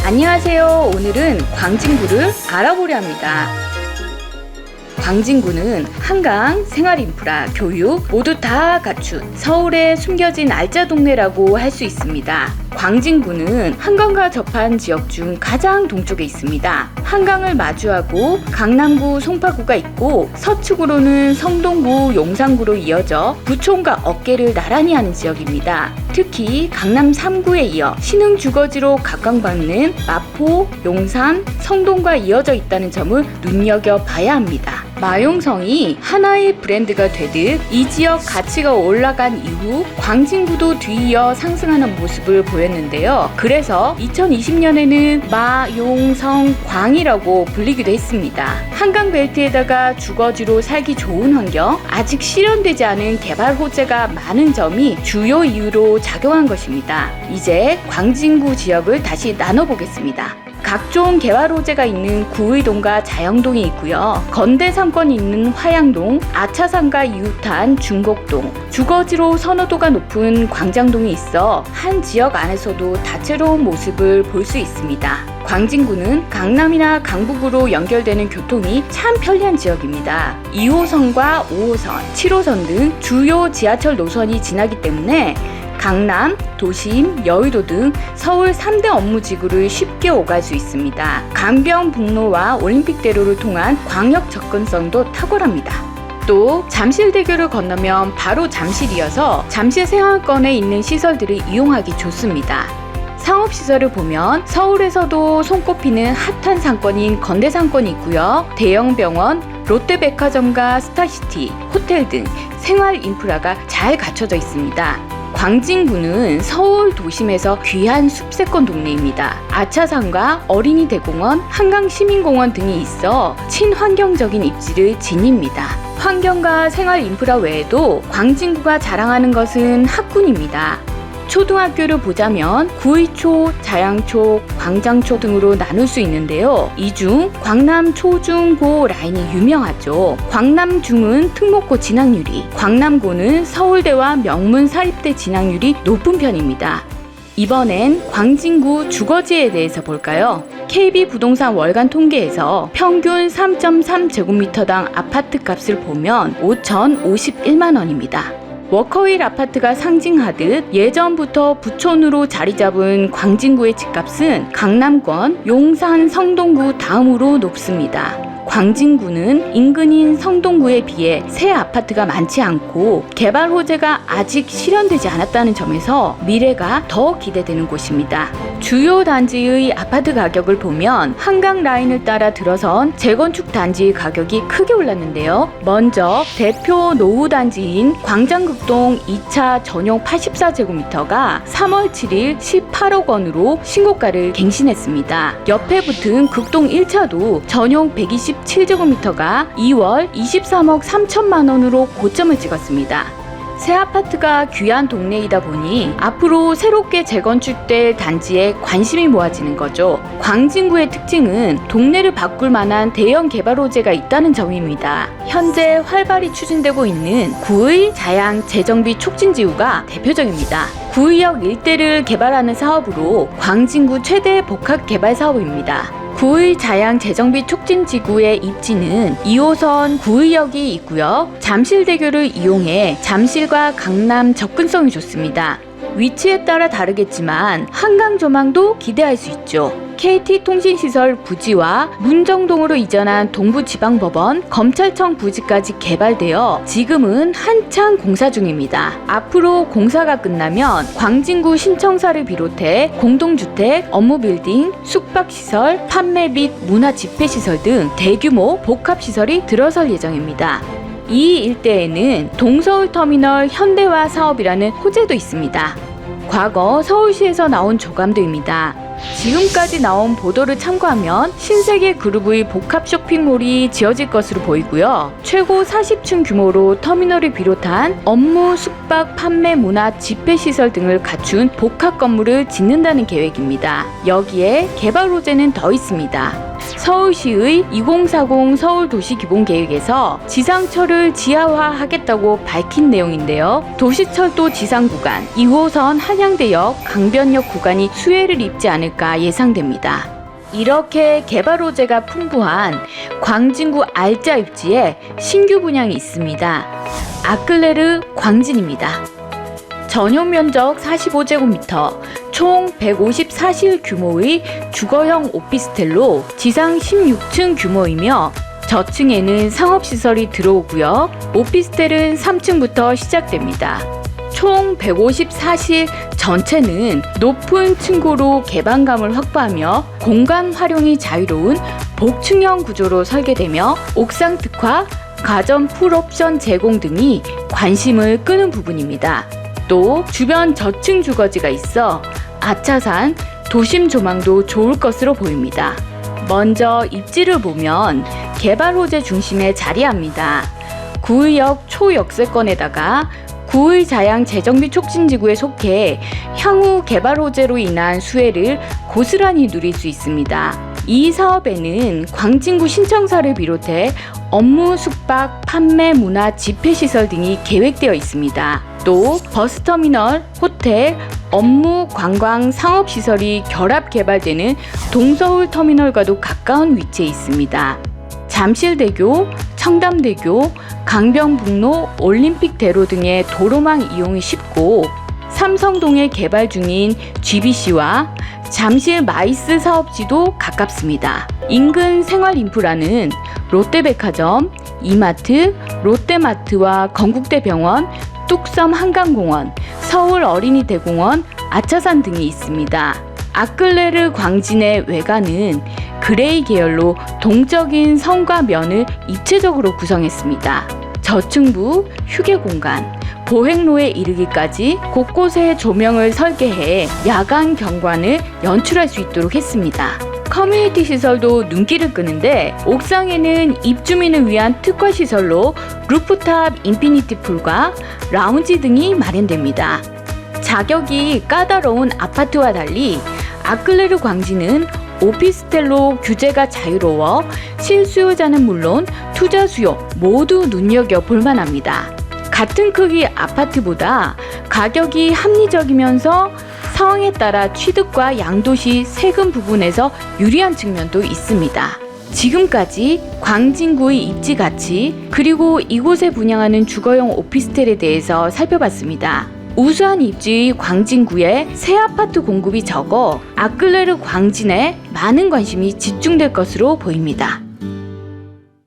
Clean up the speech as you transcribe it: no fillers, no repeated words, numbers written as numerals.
안녕하세요. 오늘은 광진구를 알아보려 합니다. 광진구는 한강, 생활인프라, 교육 모두 다 갖춘 서울의 숨겨진 알짜 동네라고 할 수 있습니다. 광진구는 한강과 접한 지역 중 가장 동쪽에 있습니다. 한강을 마주하고 강남구, 송파구가 있고 서측으로는 성동구, 용산구로 이어져 부촌과 어깨를 나란히 하는 지역입니다. 특히 강남 3구에 이어 신흥 주거지로 각광받는 마포, 용산, 성동과 이어져 있다는 점을 눈여겨봐야 합니다. 마용성이 하나의 브랜드가 되듯 이 지역 가치가 올라간 이후 광진구도 뒤이어 상승하는 모습을 보였는데요. 그래서 2020년에는 마용성광이라고 불리기도 했습니다. 한강 벨트에다가 주거지로 살기 좋은 환경, 아직 실현되지 않은 개발 호재가 많은 점이 주요 이유로 작용한 것입니다. 이제 광진구 지역을 다시 나눠보겠습니다. 각종 개발 호재가 있는 구의동과 자영동이 있고요. 건대 상권이 있는 화양동, 아차산과 이웃한 중곡동, 주거지로 선호도가 높은 광장동이 있어 한 지역 안에서도 다채로운 모습을 볼 수 있습니다. 광진구는 강남이나 강북으로 연결되는 교통이 참 편리한 지역입니다. 2호선과 5호선, 7호선 등 주요 지하철 노선이 지나기 때문에 강남, 도심, 여의도 등 서울 3대 업무지구를 쉽게 오갈 수 있습니다. 강변북로와 올림픽대로를 통한 광역 접근성도 탁월합니다. 또 잠실대교를 건너면 바로 잠실이어서 잠실 생활권에 있는 시설들을 이용하기 좋습니다. 상업시설을 보면 서울에서도 손꼽히는 핫한 상권인 건대상권이 있고요. 대형 병원, 롯데백화점과 스타시티, 호텔 등 생활 인프라가 잘 갖춰져 있습니다. 광진구는 서울 도심에서 귀한 숲세권 동네입니다. 아차산과 어린이대공원, 한강시민공원 등이 있어 친환경적인 입지를 지닙니다. 환경과 생활 인프라 외에도 광진구가 자랑하는 것은 학군입니다. 초등학교를 보자면 구의초, 자양초, 광장초 등으로 나눌 수 있는데요. 이 중 광남 초중고 라인이 유명하죠. 광남중은 특목고 진학률이, 광남고는 서울대와 명문사립대 진학률이 높은 편입니다. 이번엔 광진구 주거지에 대해서 볼까요? KB부동산 월간 통계에서 평균 3.3제곱미터당 아파트 값을 보면 5,051만 원입니다. 워커힐 아파트가 상징하듯 예전부터 부촌으로 자리 잡은 광진구의 집값은 강남권, 용산, 성동구 다음으로 높습니다. 광진구는 인근인 성동구에 비해 새 아파트가 많지 않고 개발 호재가 아직 실현되지 않았다는 점에서 미래가 더 기대되는 곳입니다. 주요 단지의 아파트 가격을 보면 한강 라인을 따라 들어선 재건축 단지의 가격이 크게 올랐는데요. 먼저 대표 노후 단지인 광장극동 2차 전용 84제곱미터가 3월 7일 18억 원으로 신고가를 갱신했습니다. 옆에 붙은 극동 1차도 전용 127제곱미터가 2월 23억 3천만 원으로 고점을 찍었습니다. 새 아파트가 귀한 동네이다 보니 앞으로 새롭게 재건축될 단지에 관심이 모아지는 거죠. 광진구의 특징은 동네를 바꿀 만한 대형 개발 호재가 있다는 점입니다. 현재 활발히 추진되고 있는 구의 자양 재정비 촉진지구가 대표적입니다. 구의역 일대를 개발하는 사업으로 광진구 최대 복합 개발 사업입니다. 구의 자양 재정비 촉진지구의 입지는 2호선 구의역이 있고요. 잠실대교를 이용해 잠실과 강남 접근성이 좋습니다. 위치에 따라 다르겠지만 한강 조망도 기대할 수 있죠. KT통신시설 부지와 문정동으로 이전한 동부지방법원, 검찰청 부지까지 개발되어 지금은 한창 공사 중입니다. 앞으로 공사가 끝나면 광진구 신청사를 비롯해 공동주택, 업무빌딩, 숙박시설, 판매 및 문화집회시설 등 대규모 복합시설이 들어설 예정입니다. 이 일대에는 동서울터미널 현대화 사업이라는 호재도 있습니다. 과거 서울시에서 나온 조감도입니다. 지금까지 나온 보도를 참고하면 신세계 그룹의 복합 쇼핑몰이 지어질 것으로 보이고요. 최고 40층 규모로 터미널을 비롯한 업무, 숙박, 판매, 문화, 집회시설 등을 갖춘 복합 건물을 짓는다는 계획입니다. 여기에 개발 호재는 더 있습니다. 서울시의 2040 서울도시기본계획에서 지상철을 지하화하겠다고 밝힌 내용인데요. 도시철도 지상구간 2호선 한양대역, 강변역 구간이 수혜를 입지 않을까 예상됩니다. 이렇게 개발 호재가 풍부한 광진구 알짜 입지에 신규 분양이 있습니다. 아클레르 광진입니다. 전용 면적 45제곱미터, 총 154실 규모의 주거형 오피스텔로 지상 16층 규모이며 저층에는 상업시설이 들어오고요. 오피스텔은 3층부터 시작됩니다. 총 154실 전체는 높은 층고로 개방감을 확보하며 공간 활용이 자유로운 복층형 구조로 설계되며 옥상 특화, 가전 풀옵션 제공 등이 관심을 끄는 부분입니다. 또 주변 저층 주거지가 있어 아차산, 도심 조망도 좋을 것으로 보입니다. 먼저 입지를 보면 개발 호재 중심에 자리합니다. 구의역 초역세권에다가 구의 자양 재정비 촉진지구에 속해 향후 개발 호재로 인한 수혜를 고스란히 누릴 수 있습니다. 이 사업에는 광진구 신청사를 비롯해 업무, 숙박, 판매, 문화, 집회시설 등이 계획되어 있습니다. 또 버스터미널, 호텔, 업무, 관광, 상업시설이 결합 개발되는 동서울 터미널과도 가까운 위치에 있습니다. 잠실대교, 청담대교, 강변북로, 올림픽대로 등의 도로망 이용이 쉽고 삼성동에 개발 중인 GBC와 잠실 마이스 사업지도 가깝습니다. 인근 생활인프라는 롯데백화점, 이마트, 롯데마트와 건국대병원, 뚝섬 한강공원, 서울 어린이대공원, 아차산 등이 있습니다. 아클레르 광진의 외관은 그레이 계열로 동적인 성과 면을 입체적으로 구성했습니다. 저층부, 휴게공간, 보행로에 이르기까지 곳곳에 조명을 설계해 야간 경관을 연출할 수 있도록 했습니다. 커뮤니티 시설도 눈길을 끄는데 옥상에는 입주민을 위한 특화 시설로 루프탑 인피니티 풀과 라운지 등이 마련됩니다. 자격이 까다로운 아파트와 달리 아클레르 광진은 오피스텔로 규제가 자유로워 실수요자는 물론 투자 수요 모두 눈여겨볼 만합니다. 같은 크기 아파트보다 가격이 합리적이면서 상황에 따라 취득과 양도시 세금 부분에서 유리한 측면도 있습니다. 지금까지 광진구의 입지 가치 그리고 이곳에 분양하는 주거용 오피스텔에 대해서 살펴봤습니다. 우수한 입지의 광진구에 새 아파트 공급이 적어 아클레르 광진에 많은 관심이 집중될 것으로 보입니다.